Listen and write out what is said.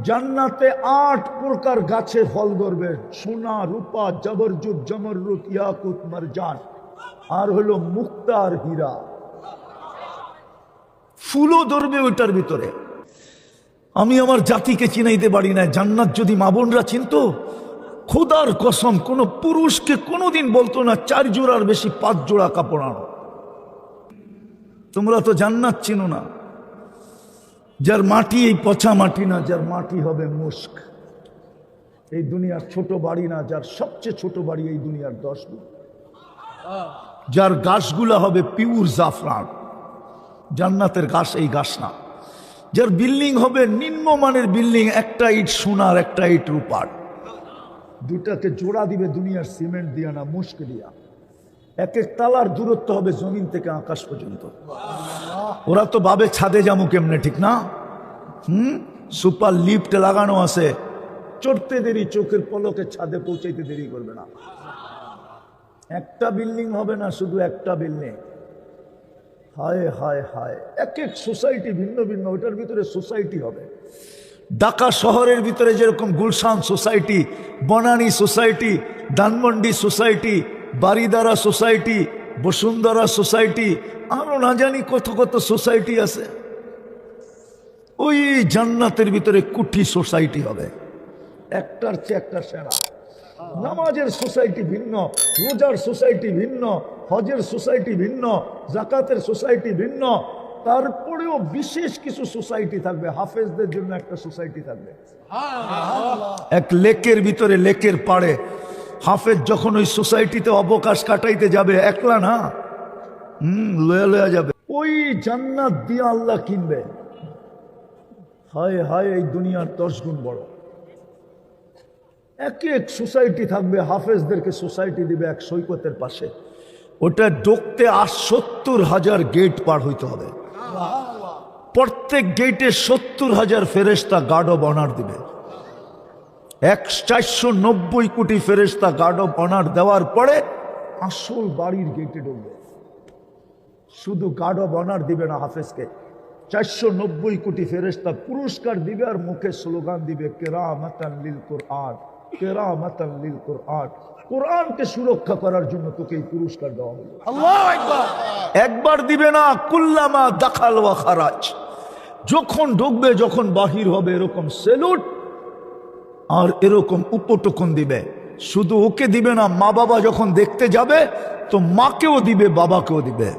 জান্নাতে 8 প্রকার গাছে ফল ধরবে, সোনা, রূপা, জবরজুদ, জমরুদ, ইয়াকুত, মারজান, আর হলো মুক্তা আর হীরা। ফুলও ধরবে ওইটার ভিতরে। আমি আমার জাতিকে চিনাইতে পারি না, জান্নাত যদি মা বোনরা চিনত, খোদার কসম কোন পুরুষকে কোনোদিন বলতো না 4 জোড়ার বেশি 5 জোড়া কাপড় আনো। তোমরা তো জান্নাত চিনো না। যার মাটি এই পচা মাটি না, যার মাটি হবে মুস্ক। এই দুনিয়ার ছোট বাড়ি না, যার সবচেয়ে ছোট বাড়ি এই দুনিয়ার 10 গুণ। যার গাছগুলা হবে পিওর জাফরান, জান্নাতের গাছ এই গাছ না। যার বিল্ডিং হবে নিম্নমানের বিল্ডিং, একটা ইট সোনার একটা ইট রূপার, দুটাকে জোড়া দিবে দুনিয়ার সিমেন্ট দিয়া না, মুস্ক দিয়া। এক এক তালার দূরত্ব হবে জমিন থেকে আকাশ পর্যন্ত। ওরা তো ভাবে ছাদে যাবো কেমনে, ঠিক না? সুপার লিফট লাগানো আছে, চড়তে দেরি, চোখের পলকে ছাদে পৌঁছাইতে দেরি করবে না। একটা বিল্ডিং হবে না, শুধু একটা বিল্ডিং। হায় হায় হায়, এক এক সোসাইটি ভিন্ন ভিন্ন, ওটার ভিতরে সোসাইটি হবে। ঢাকা শহরের ভিতরে যেরকম Gulshan society, Banani society, Dhanmondi society, Baridhara society, Bashundhara society, আরো না জানি কত কত সোসাইটি আছে। ওই জান্নাতের ভিতরে কুঠি সোসাইটি হবে, একটার চেয়ে একটা সেরা। নামাজের সোসাইটি ভিন্ন, রোজার সোসাইটি ভিন্ন, হজের সোসাইটি ভিন্ন, জাকাতের সোসাইটি ভিন্ন। তারপরেও বিশেষ কিছু সোসাইটি থাকবে, হাফেজদের জন্য একটা সোসাইটি থাকবে। এক লেকের ভিতরে, লেকের পাড়ে হাফেজ যখন ওই সোসাইটিতে অবকাশ কাটাইতে যাবে, একলা না, লয়া লয়া যাবে। ওই জান্নাত দিয়ে আল্লাহ কিনবে। হায় হায়, এই দুনিয়ার 10 গুণ বড়। এক এক সোসাইটি থাকবে, হাফেজদেরকে সোসাইটি দিবে এক সৈকতের পাশে। ওটা ঢুকতে 70,000 গেট পার হইতে হবে। প্রত্যেক গেটে 70,000 ফেরেশতা গার্ড অব অনার দিবে। 490 কোটি ফেরেশতা গার্ড অব অনার দেওয়ার পরে আসল বাড়ির গেটে ঢুকবে। শুধু গার্ড অব অনার দিবে না হাফেজকে, 490 কোটি ফেরেশতা পুরস্কার দিবে আর মুখে স্লোগান দিবে, কেরামাতান লিল কুরআন, কেরামাতান লিল কুরআন। কোরআনকে সুরক্ষা করার জন্য তোকে এই পুরস্কার দেওয়া হলো। আল্লাহু আকবার। একবার দিবে না, কুল্লামা দাখাল ওয়া খারাজ, যখন ঢুকবে যখন বাহির হবে, এরকম সেলুট আর এরকম উপটকন দিবে। শুধু ওকে দিবে না, মা বাবা যখন দেখতে যাবে তো মাকেও দিবে, বাবাকেও দিবে।